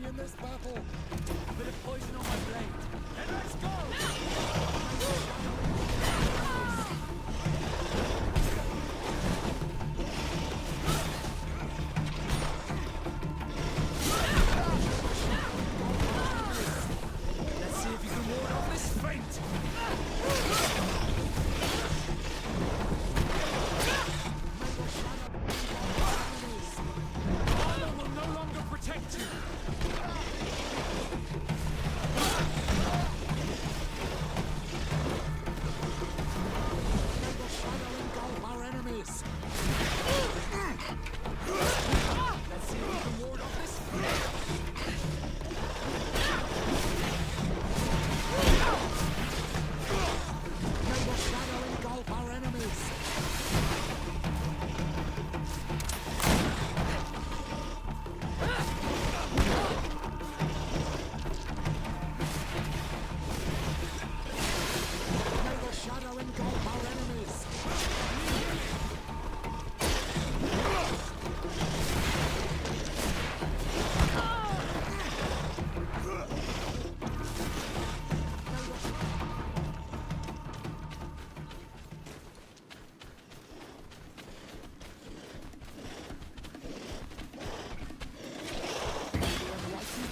me in this battle. A bit of poison on my blade. And let's go! Let's see if you can ward off this feint. Armor will no longer protect you. Let's see if you can ward off this. May the shadow engulf our enemies. May the shadow engulf our enemies.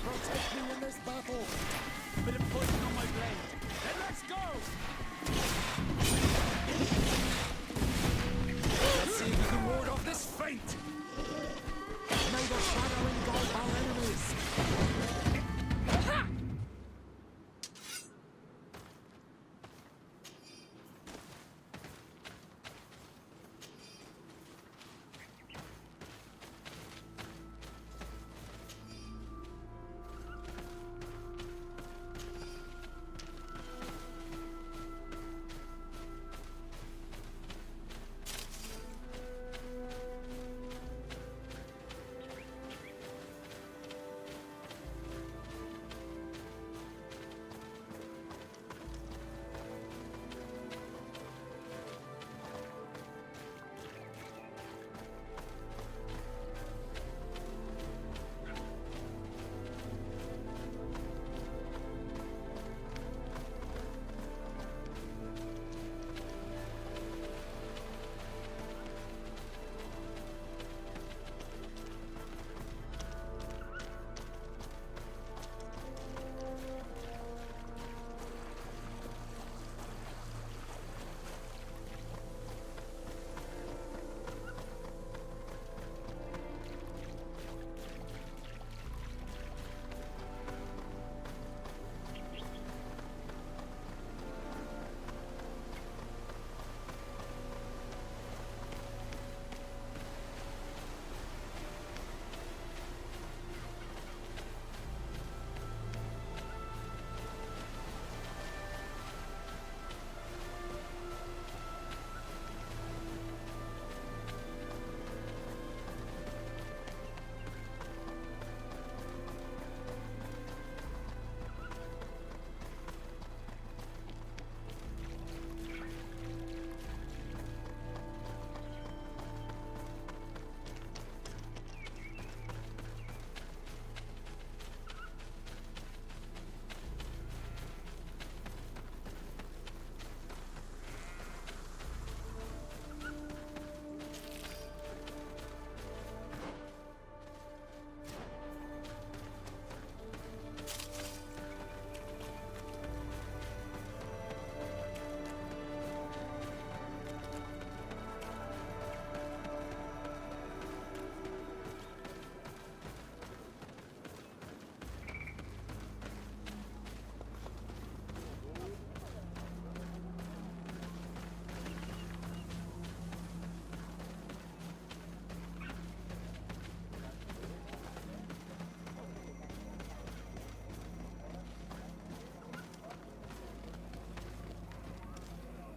Protect me in this battle. A bit of poison on my blade. And let's go! Let's see if you can ward off this feint. May the shadow engulf our enemies.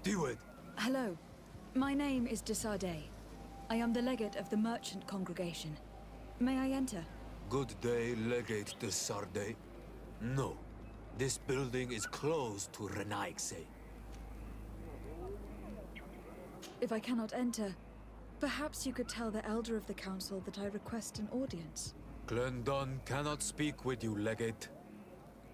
Do it. Hello. My name is Desardet. I am the legate of the merchant congregation. May I enter? Good day, Legate de Sardet. No. This building is closed to Renaigse. If I cannot enter, perhaps you could tell the elder of the council that I request an audience. Glendon cannot speak with you, Legate.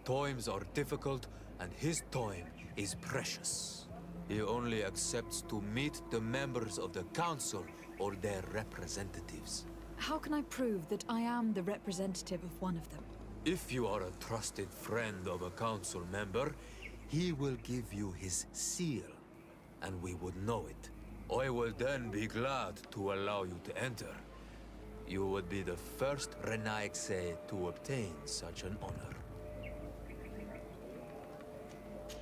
Times are difficult, and his time is precious. He only accepts to meet the members of the Council or their representatives. How can I prove that I am the representative of one of them? If you are a trusted friend of a Council member, he will give you his seal, and we would know it. I will then be glad to allow you to enter. You would be the first Renaigse to obtain such an honor.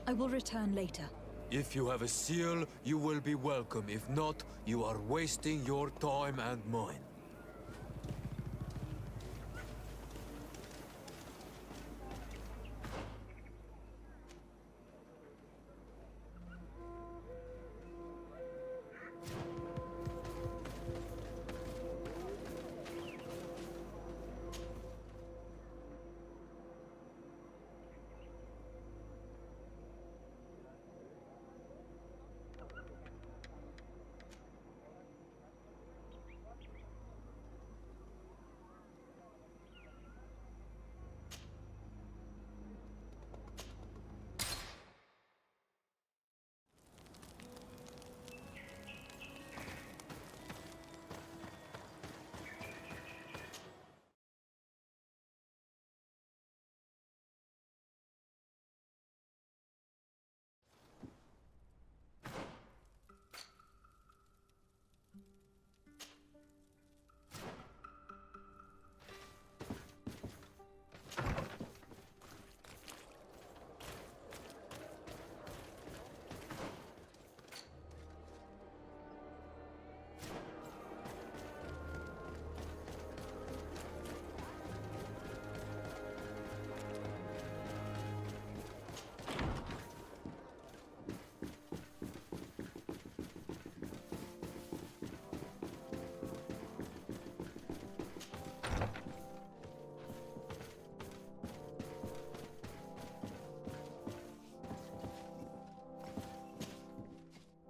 I will return later. If you have a seal, you will be welcome. If not, you are wasting your time and mine.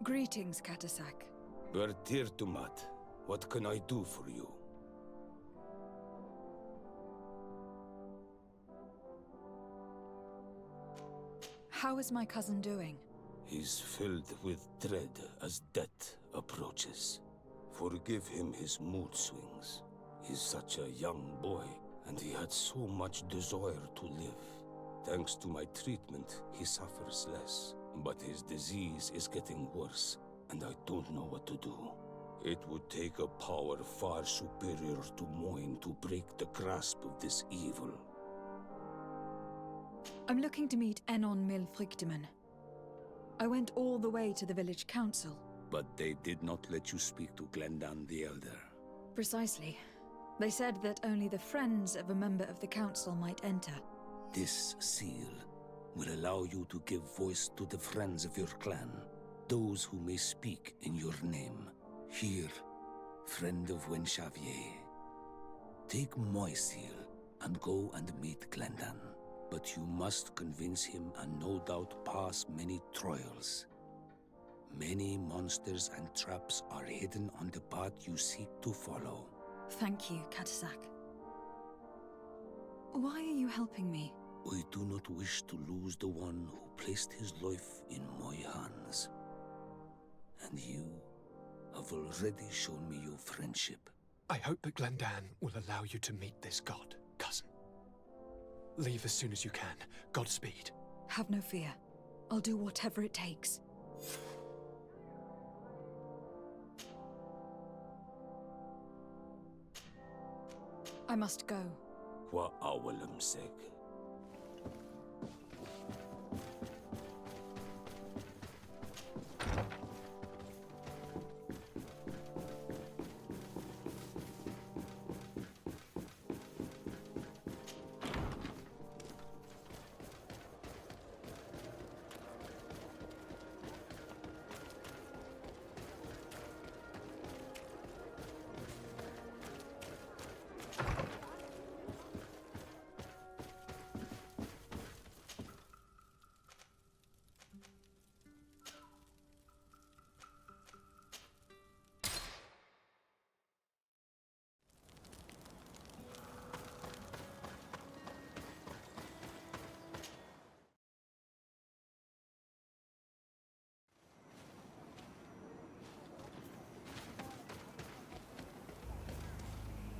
Greetings, Katasak. Bertirtumat, what can I do for you? How is my cousin doing? He's filled with dread as death approaches. Forgive him his mood swings. He's such a young boy, and he had so much desire to live. Thanks to my treatment, he suffers less. But his disease is getting worse, and I don't know what to do. It would take a power far superior to mine to break the grasp of this evil. I'm looking to meet Enon Milfrictiman. I went all the way to the village council. But they did not let you speak to Glendan the Elder. Precisely. They said that only the friends of a member of the council might enter. This seal will allow you to give voice to the friends of your clan, those who may speak in your name. Here, friend of Wenxavier. Take my seal and go and meet Glendan. But you must convince him and no doubt pass many trials. Many monsters and traps are hidden on the path you seek to follow. Thank you, Katasak. Why are you helping me? I do not wish to lose the one who placed his life in my hands. And you have already shown me your friendship. I hope that Glendan will allow you to meet this god, cousin. Leave as soon as you can. Godspeed. Have no fear. I'll do whatever it takes. I must go. Wa awalam seg.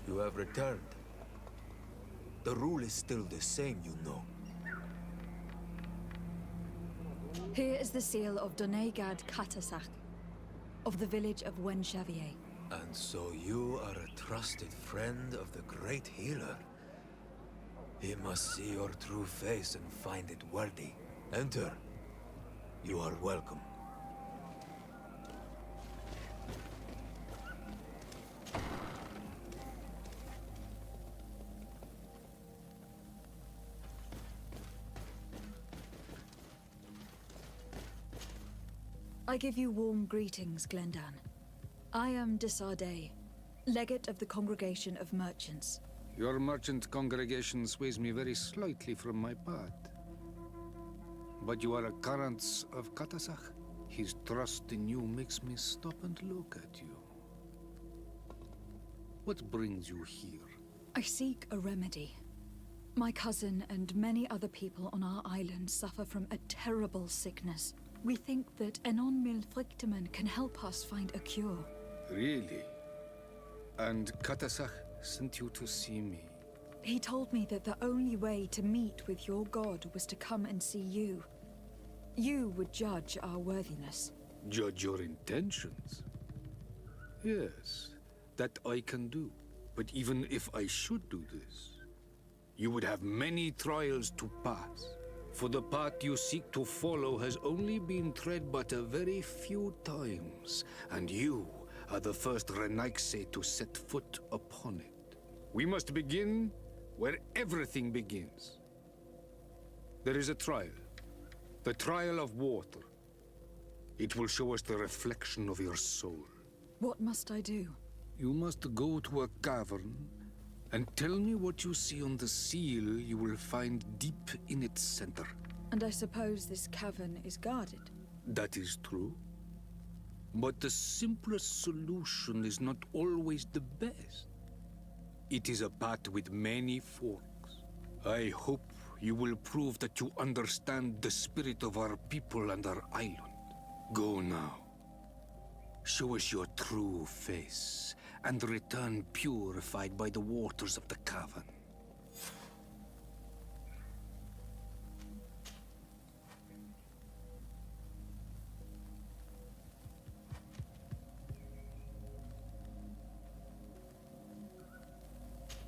You have returned. The rule is still the same, you know. Here is the seal of Donegad Katasach, of the village of Wenxavier. And so you are a trusted friend of the great healer. He must see your true face and find it worthy. Enter. You are welcome. I give you warm greetings, Glendan. I am Desardet, legate of the Congregation of Merchants. Your merchant congregation sways me very slightly from my path. But you are a current of Katasach. His trust in you makes me stop and look at you. What brings you here? I seek a remedy. My cousin and many other people on our island suffer from a terrible sickness. We think that Enon Milfrichteman can help us find a cure. Really? And Katasach sent you to see me? He told me that the only way to meet with your god was to come and see you. You would judge our worthiness. Judge your intentions? Yes, that I can do. But even if I should do this, you would have many trials to pass. For the path you seek to follow has only been tread but a very few times, and you are the first Renaigse to set foot upon it. We must begin where everything begins. There is a trial. The trial of water. It will show us the reflection of your soul. What must I do? You must go to a cavern and tell me what you see on the seal you will find deep in its center. And I suppose this cavern is guarded? That is true. But the simplest solution is not always the best. It is a path with many forks. I hope you will prove that you understand the spirit of our people and our island. Go now. Show us your true face, and return purified by the waters of the cavern.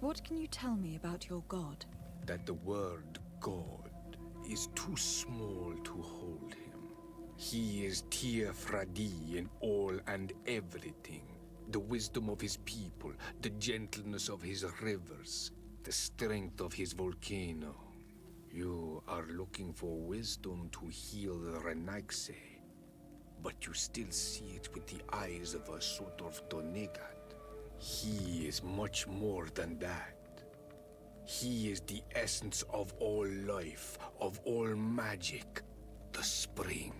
What can you tell me about your god? That the word God is too small to hold him. He is Tir Fradi in all and everything. The wisdom of his people, the gentleness of his rivers, the strength of his volcano. You are looking for wisdom to heal the Renaigse, but you still see it with the eyes of a sort of Donegat. He is much more than that. He is the essence of all life, of all magic, the spring.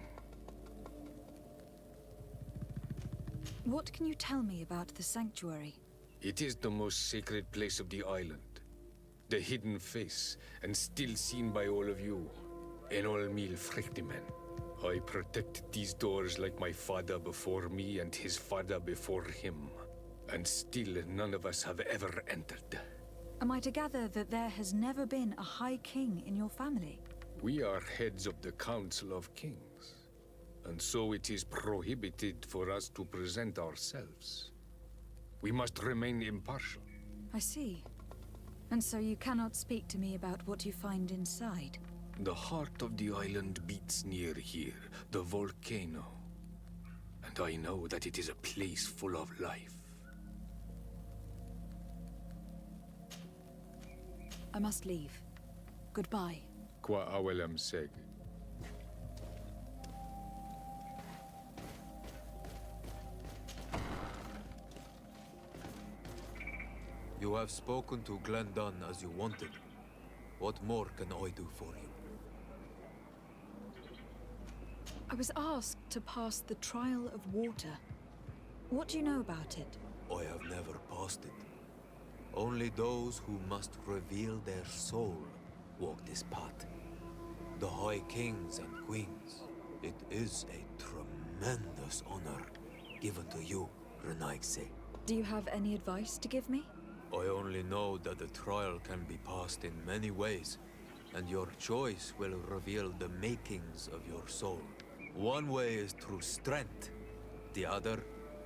What can you tell me about the sanctuary? It is the most sacred place of the island. The hidden face, and still seen by all of you. Enol Mil Frichteman. I protected these doors like my father before me and his father before him. And still none of us have ever entered. Am I to gather that there has never been a High King in your family? We are heads of the Council of Kings. And so it is prohibited for us to present ourselves. We must remain impartial. I see. And so you cannot speak to me about what you find inside? The heart of the island beats near here, the volcano. And I know that it is a place full of life. I must leave. Goodbye. Qua awelem seg. You have spoken to Glendan as you wanted. What more can I do for you? I was asked to pass the trial of water. What do you know about it? I have never passed it. Only those who must reveal their soul walk this path. The High Kings and Queens. It is a tremendous honor given to you, Renaigse. Do you have any advice to give me? I only know that the trial can be passed in many ways, and your choice will reveal the makings of your soul. One way is through strength, the other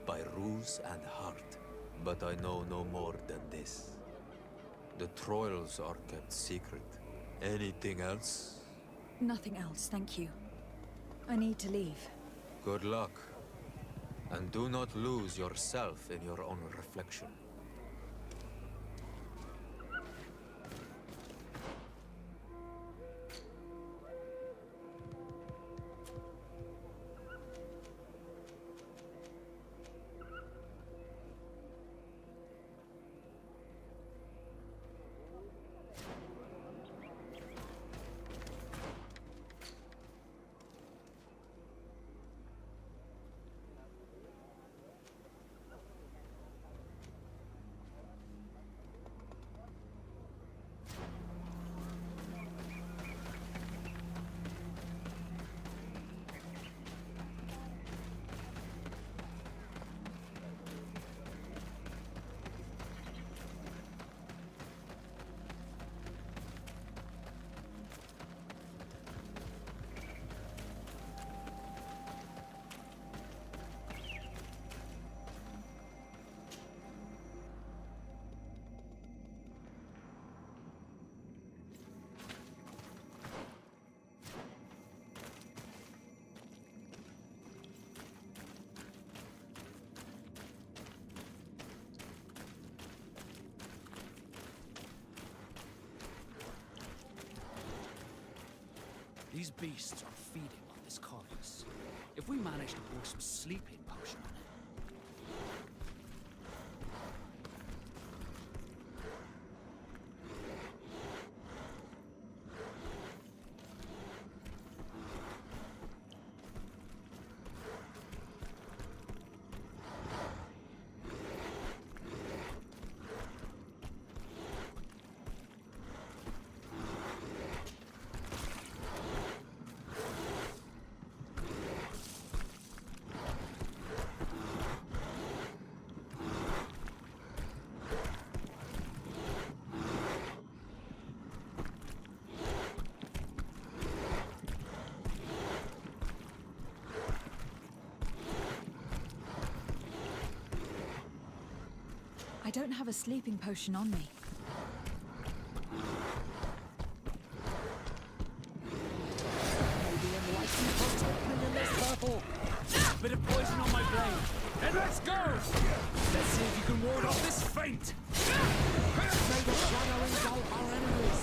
by ruse and heart. But I know no more than this. The trials are kept secret. Anything else? Nothing else, thank you. I need to leave. Good luck. And do not lose yourself in your own reflection. These beasts are feeding on this carcass. If we manage to pour some sleeping potion on it... I don't have a sleeping potion on me. Maybe enlightened protect me in this battle. Bit of poison on my blade. And let's go! Let's see if you can ward off this feint! May the shadow engulf our enemies.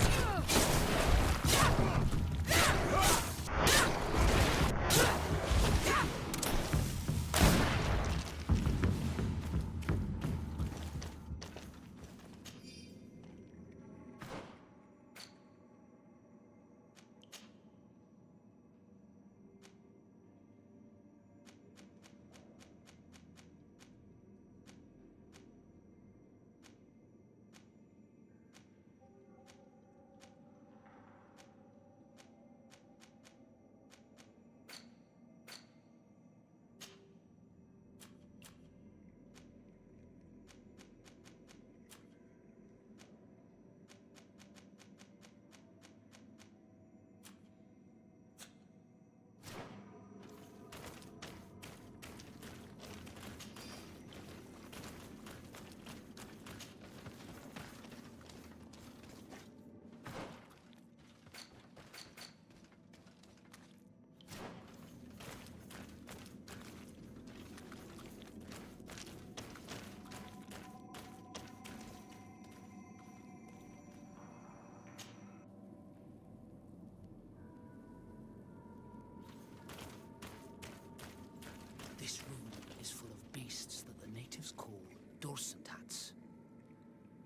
This room is full of beasts that the natives call dorsentats.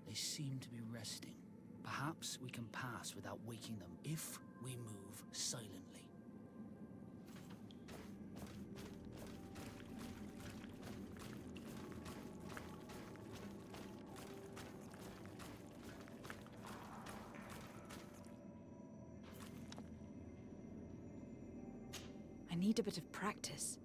They seem to be resting. Perhaps we can pass without waking them if we move silently. I need a bit of practice.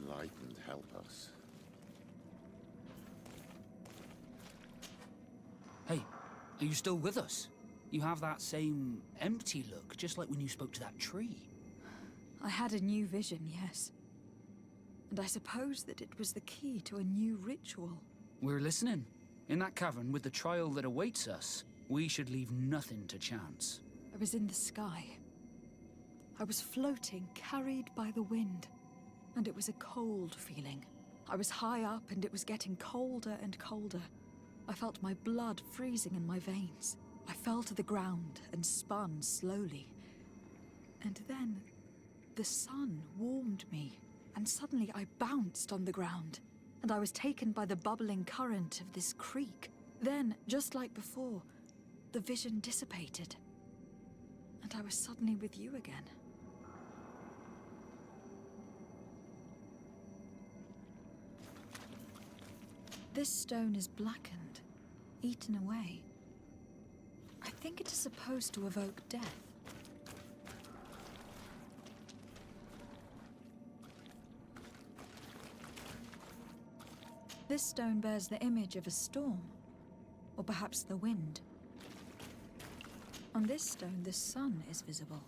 Enlightened help us. Hey, are you still with us? You have that same empty look, just like when you spoke to that tree. I had a new vision, yes. And I suppose that it was the key to a new ritual. We're listening. In that cavern with the trial that awaits us, we should leave nothing to chance. I was in the sky. I was floating, carried by the wind. And it was a cold feeling. I was high up and it was getting colder and colder. I felt my blood freezing in my veins. I fell to the ground and spun slowly. And then the sun warmed me, and suddenly I bounced on the ground, and I was taken by the bubbling current of this creek. Then, just like before, the vision dissipated, and I was suddenly with you again. This stone is blackened, eaten away. I think it is supposed to evoke death. This stone bears the image of a storm, or perhaps the wind. On this stone, the sun is visible.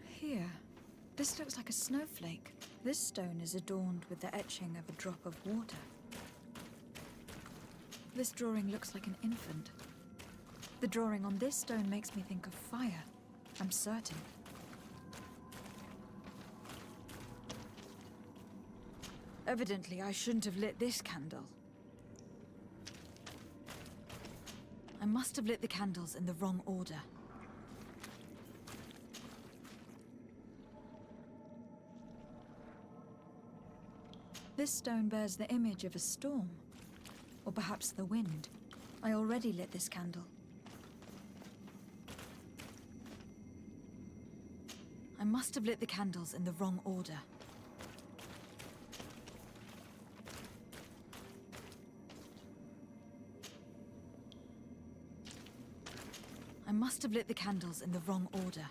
Here, this looks like a snowflake. This stone is adorned with the etching of a drop of water. This drawing looks like an infant. The drawing on this stone makes me think of fire. I'm certain. Evidently, I shouldn't have lit this candle. I must have lit the candles in the wrong order. This stone bears the image of a storm, or perhaps the wind. I already lit this candle. I must have lit the candles in the wrong order. I must have lit the candles in the wrong order.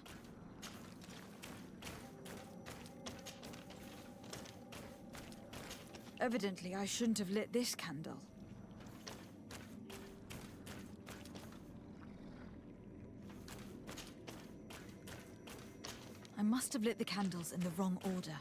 Evidently, I shouldn't have lit this candle. I must have lit the candles in the wrong order.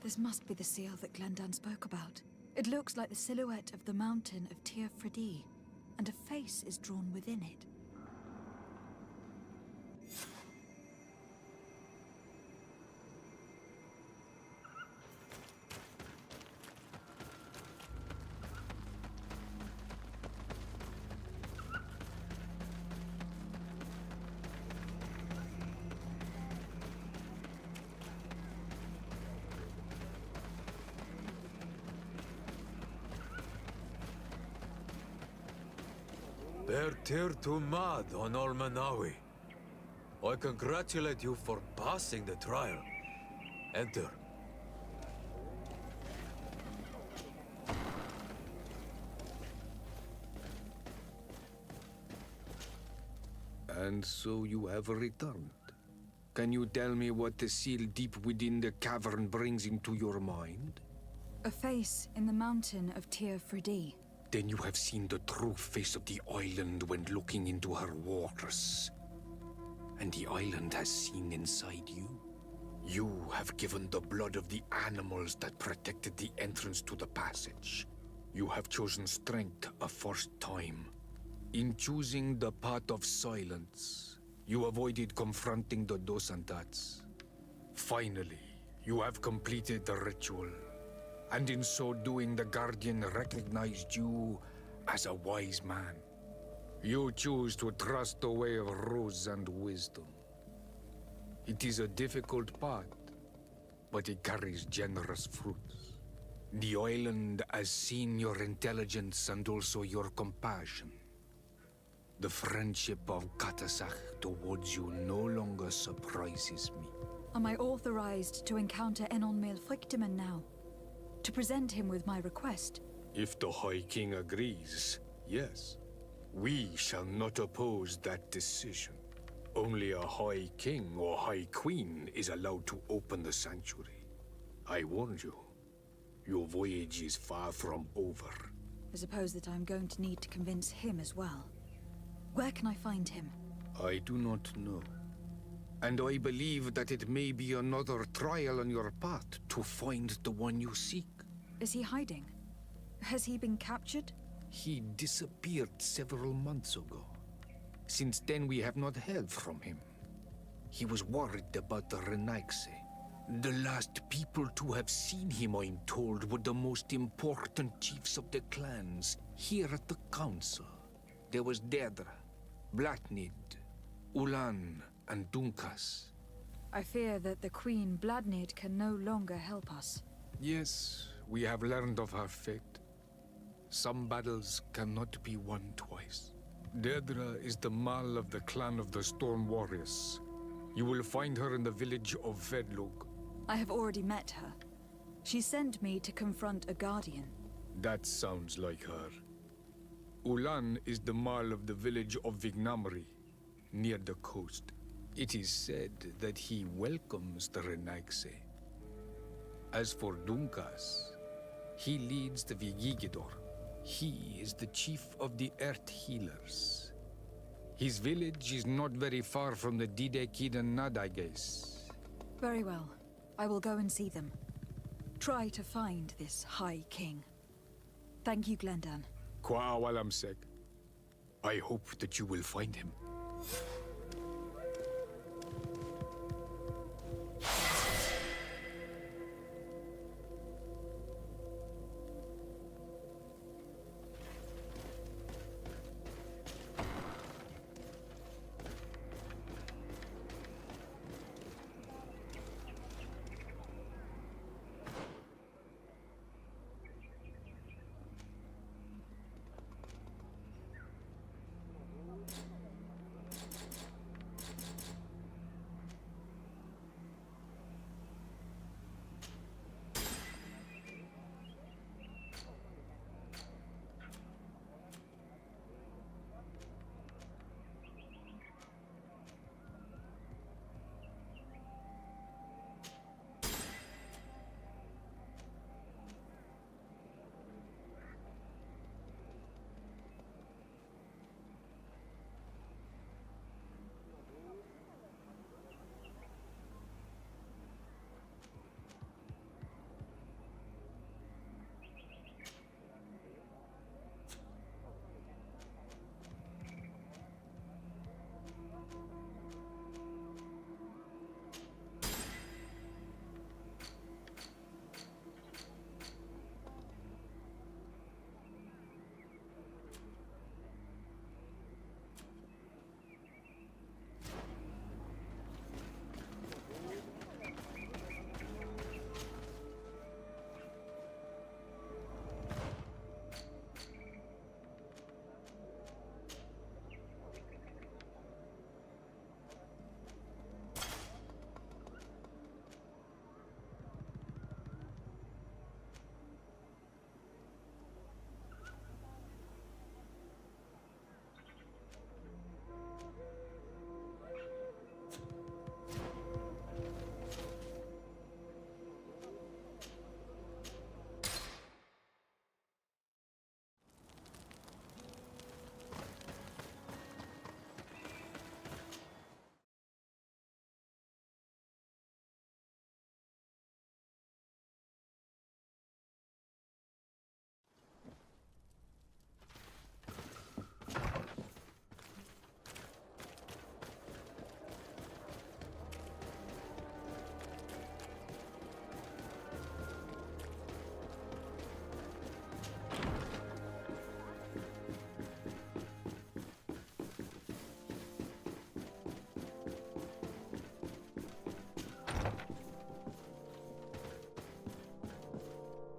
This must be the seal that Glendan spoke about. It looks like the silhouette of the mountain of Tir Fredi, and a face is drawn within it. Ber tir tu mad on Olmanawi. I congratulate you for passing the trial. Enter. And so you have returned. Can you tell me what the seal deep within the cavern brings into your mind? A face in the mountain of Tir Fridi. Then you have seen the true face of the island when looking into her waters. And the island has seen inside you. You have given the blood of the animals that protected the entrance to the passage. You have chosen strength a first time. In choosing the path of silence, you avoided confronting the Dosantats. Finally, you have completed the ritual. And in so doing, the Guardian recognized you as a wise man. You choose to trust the way of rules and wisdom. It is a difficult path, but it carries generous fruits. The island has seen your intelligence and also your compassion. The friendship of Katasach towards you no longer surprises me. Am I authorized to encounter Enon Milfrictiman now? To present him with my request? If the High King agrees, yes. We shall not oppose that decision. Only a High King or High Queen is allowed to open the sanctuary. I warned you. Your voyage is far from over. I suppose that I'm going to need to convince him as well. Where can I find him? I do not know. And I believe that it may be another trial on your path to find the one you seek. Is he hiding? Has he been captured? He disappeared several months ago. Since then, we have not heard from him. He was worried about the Renaigse. The last people to have seen him, I'm told, were the most important chiefs of the clans here at the council. There was Deirdre, Blatnid, Ulan, and Dunkas. I fear that the Queen Bladnid can no longer help us. Yes, we have learned of her fate. Some battles cannot be won twice. Deirdre is the Mal of the clan of the Storm Warriors. You will find her in the village of Vedlog. I have already met her. She sent me to confront a guardian. That sounds like her. Ulan is the Mal of the village of Vignamri, near the coast. It is said that he welcomes the Renaigse. As for Dunkas, he leads the Vigigidor. He is the chief of the Earth Healers. His village is not very far from the Didekidan Nadages. Very well. I will go and see them. Try to find this High King. Thank you, Glendan. Kwa'awalamsek. I hope that you will find him.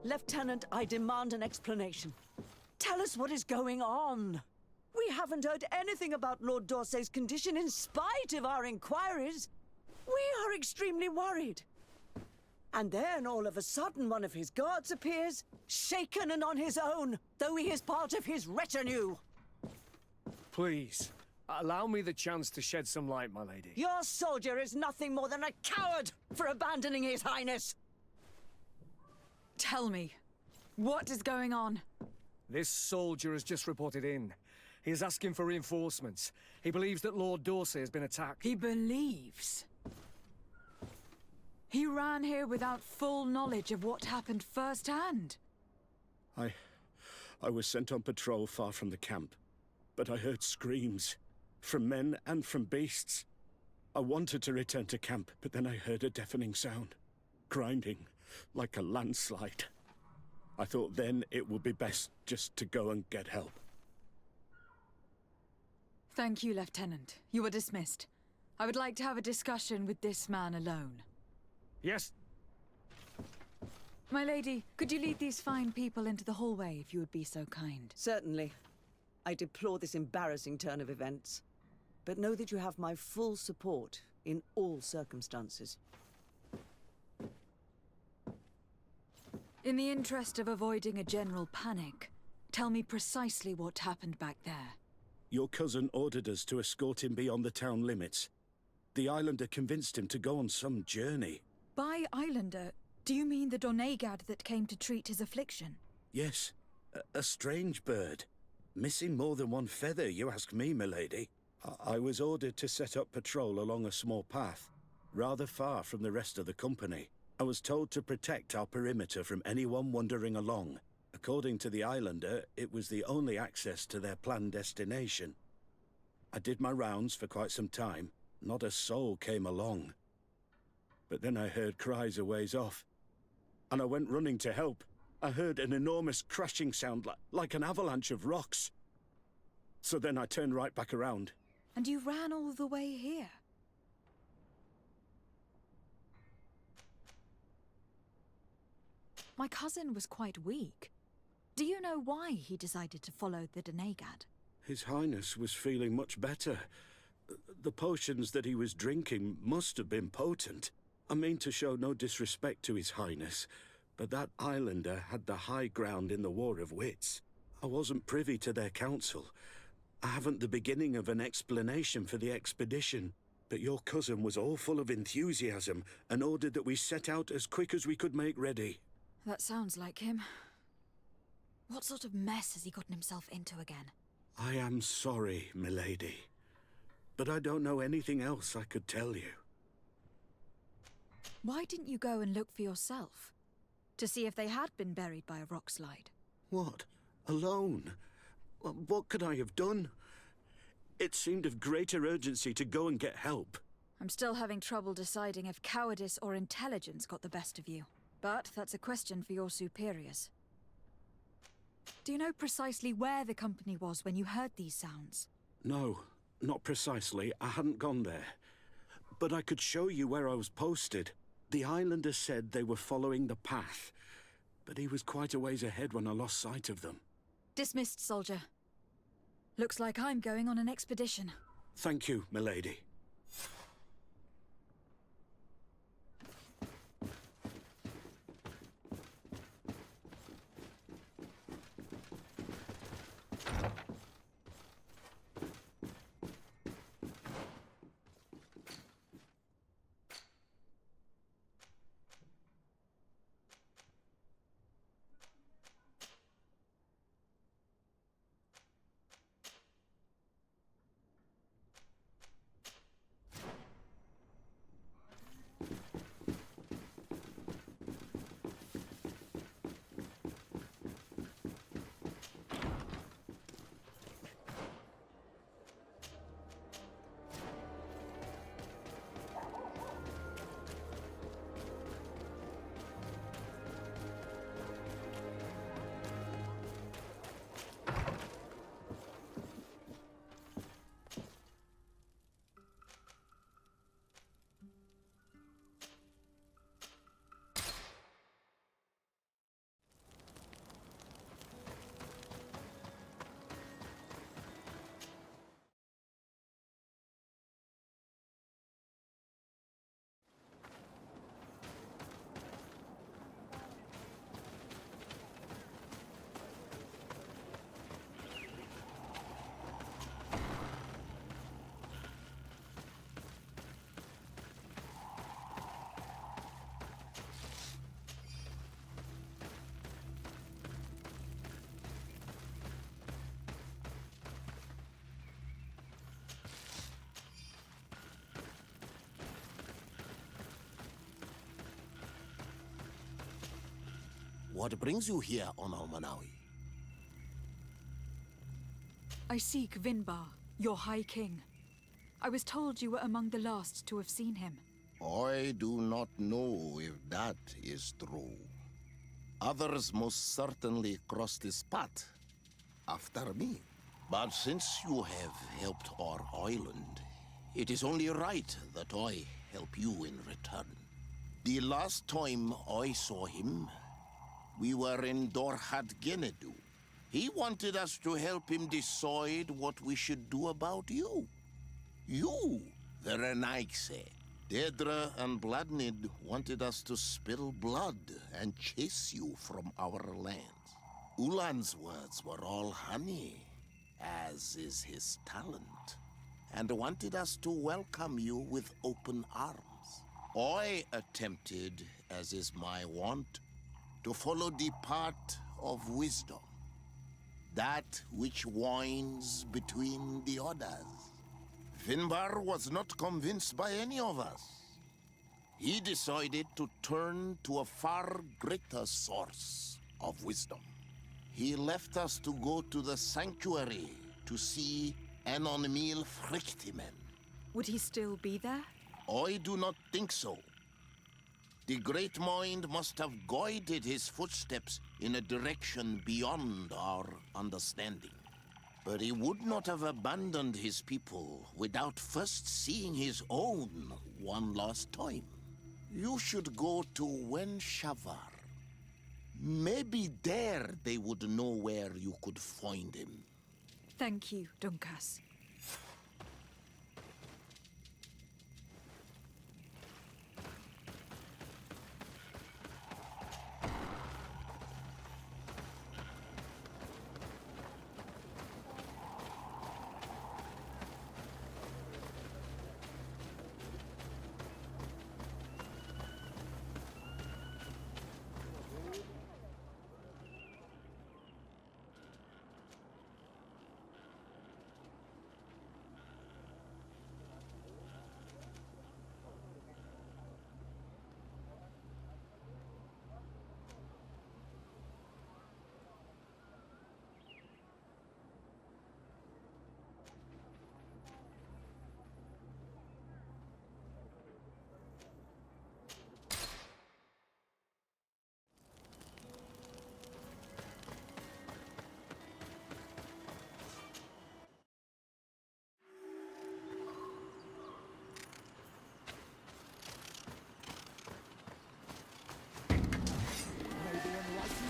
Lieutenant, I demand an explanation. Tell us what is going on. We haven't heard anything about Lord D'Orsay's condition in spite of our inquiries. We are extremely worried. And then, all of a sudden, one of his guards appears, shaken and on his own, though he is part of his retinue. Please, allow me the chance to shed some light, my lady. Your soldier is nothing more than a coward for abandoning his highness. Tell me, what is going on? This soldier has just reported in. He is asking for reinforcements. He believes that Lord D'Orsay has been attacked. He believes. He ran here without full knowledge of what happened firsthand. I was sent on patrol far from the camp, but I heard screams, from men and from beasts. I wanted to return to camp, but then I heard a deafening sound, grinding, like a landslide. I thought then it would be best just to go and get help. Thank you, Lieutenant. You are dismissed. I would like to have a discussion with this man alone. Yes. My lady, could you lead these fine people into the hallway if you would be so kind? Certainly. I deplore this embarrassing turn of events, but know that you have my full support in all circumstances. In the interest of avoiding a general panic, tell me precisely what happened back there. Your cousin ordered us to escort him beyond the town limits. The islander convinced him to go on some journey. By islander, do you mean the Donegad that came to treat his affliction? Yes, a strange bird. Missing more than one feather, you ask me, milady. I was ordered to set up patrol along a small path, rather far from the rest of the company. I was told to protect our perimeter from anyone wandering along. According to the islander, it was the only access to their planned destination. I did my rounds for quite some time. Not a soul came along. But then I heard cries a ways off, and I went running to help. I heard an enormous crashing sound like an avalanche of rocks. So then I turned right back around. And you ran all the way here? My cousin was quite weak. Do you know why he decided to follow the Donegad? His Highness was feeling much better. The potions that he was drinking must have been potent. I mean to show no disrespect to His Highness, but that islander had the high ground in the War of Wits. I wasn't privy to their counsel. I haven't the beginning of an explanation for the expedition, but your cousin was all full of enthusiasm and ordered that we set out as quick as we could make ready. That sounds like him. What sort of mess has he gotten himself into again? I am sorry, milady, but I don't know anything else I could tell you. Why didn't you go and look for yourself? To see if they had been buried by a rock slide? What? Alone? What could I have done? It seemed of greater urgency to go and get help. I'm still having trouble deciding if cowardice or intelligence got the best of you. But that's a question for your superiors. Do you know precisely where the company was when you heard these sounds? No, not precisely. I hadn't gone there. But I could show you where I was posted. The islander said they were following the path, but he was quite a ways ahead when I lost sight of them. Dismissed, soldier. Looks like I'm going on an expedition. Thank you, milady. What brings you here on Almanawi? I seek Vinbar, your High King. I was told you were among the last to have seen him. I do not know if that is true. Others most certainly crossed this path after me. But since you have helped our island, it is only right that I help you in return. The last time I saw him, we were in Dorhat Genedu. He wanted us to help him decide what we should do about you. You, the Renaigse. Dedra and Bladnid wanted us to spill blood and chase you from our lands. Ulan's words were all honey, as is his talent, and wanted us to welcome you with open arms. I attempted, as is my wont, to follow the path of wisdom, that which winds between the others. Vinbar was not convinced by any of us. He decided to turn to a far greater source of wisdom. He left us to go to the sanctuary to see Enonmil Frictimen. Would he still be there? I do not think so. The Great Mind must have guided his footsteps in a direction beyond our understanding. But he would not have abandoned his people without first seeing his own one last time. You should go to Wenshavar. Maybe there they would know where you could find him. Thank you, Dunkas.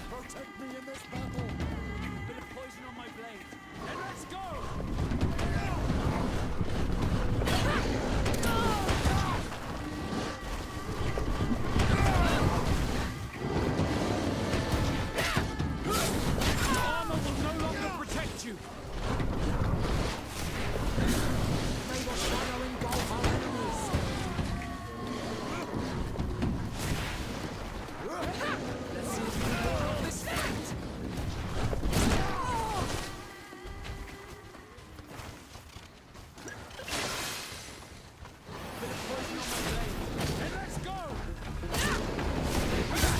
Protect me in this battle! Bit of poison on my blade. And let's go! Your armor will no longer protect you! May the shadow engulf our enemies! Let's see if we can hold off this fight! Bit of poison on my blade. And let's go!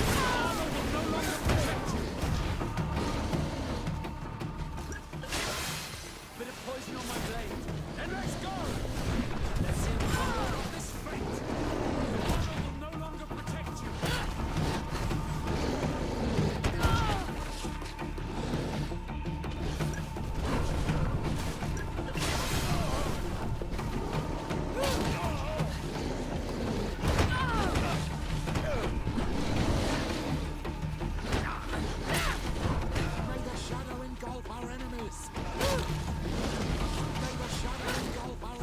Your armor will no longer protect you. Bit of poison on my blade. And let's go! Let's see if we can hold off this fight. Your armor will no longer protect you. May the shadow engulf our enemies! May the shadow engulf our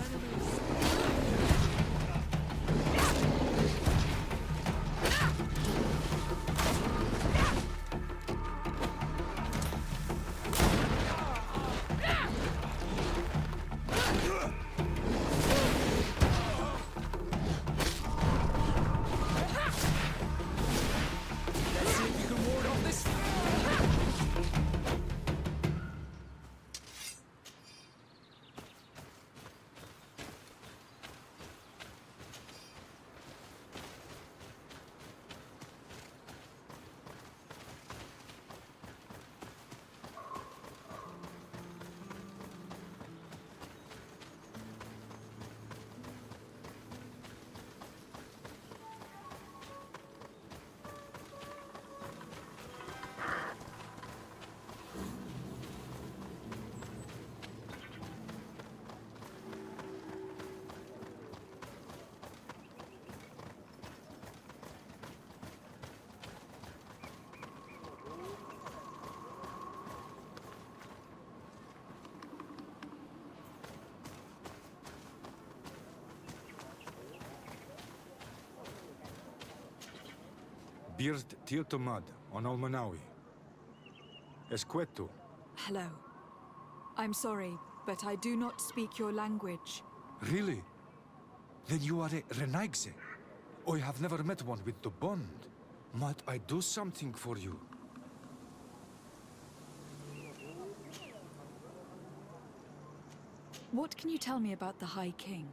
Bird Tiltomad on Almanawi. Esqueto. Hello. I'm sorry, but I do not speak your language. Really? Then you are a Renaigse. I have never met one with the bond. Might I do something for you? What can you tell me about the High King?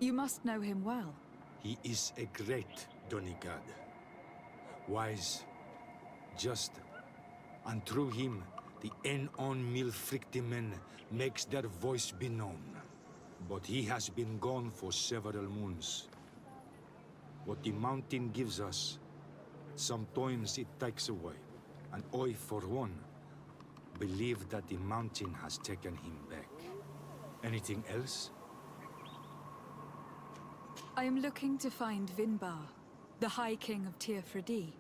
You must know him well. He is a great Donigad. Wise, just, and through him, the Enon Milfrictimen makes their voice be known. But he has been gone for several moons. What the mountain gives us, sometimes it takes away. And I, for one, believe that the mountain has taken him back. Anything else? I am looking to find Vinbar, the High King of Tirfredi.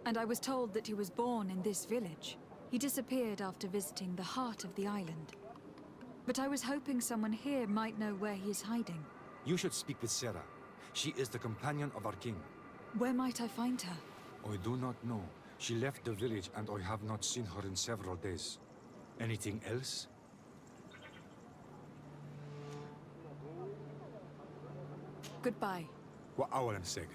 And I was told that he was born in this village. He disappeared after visiting the heart of the island. But I was hoping someone here might know where he is hiding. You should speak with Sarah. She is the companion of our king. Where might I find her? I do not know. She left the village and I have not seen her in several days. Anything else? Goodbye. Wa awalan seg.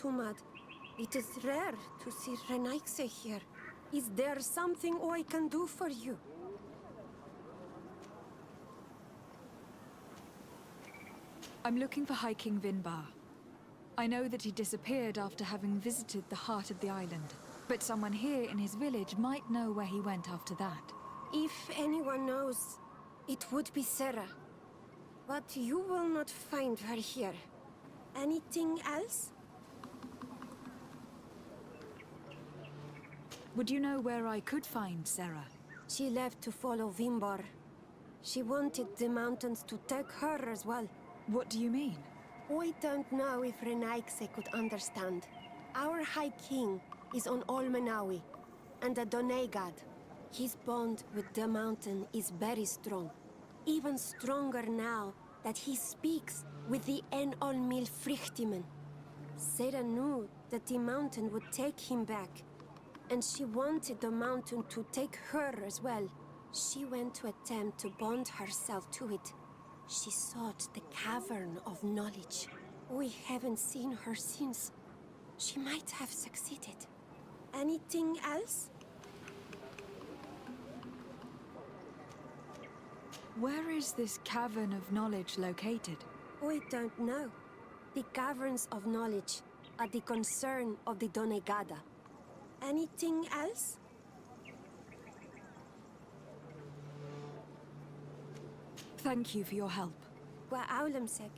Tumad, it is rare to see Renaigse here. Is there something I can do for you? I'm looking for High King Vinbar. I know that he disappeared after having visited the heart of the island, but someone here in his village might know where he went after that. If anyone knows, it would be Sarah. But you will not find her here. Anything else? Would you know where I could find Sarah? She left to follow Vinbar. She wanted the mountains to take her as well. What do you mean? I don't know if Renaigse could understand. Our High King is on Olmenawi, and a Donegad. His bond with the mountain is very strong. Even stronger now that he speaks with the Enon Milfrictimen. Sarah knew that the mountain would take him back, and she wanted the mountain to take her as well. She went to attempt to bond herself to it. She sought the Cavern of Knowledge. We haven't seen her since. She might have succeeded. Anything else? Where is this Cavern of Knowledge located? We don't know. The Caverns of Knowledge are the concern of the Donegada. Anything else? Thank you for your help. Wa awlamsek.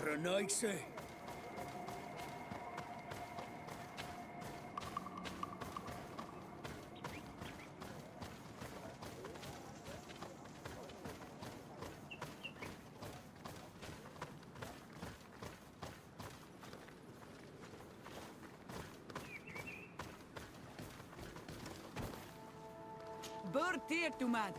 Renaigse. Burt hier, Tumad.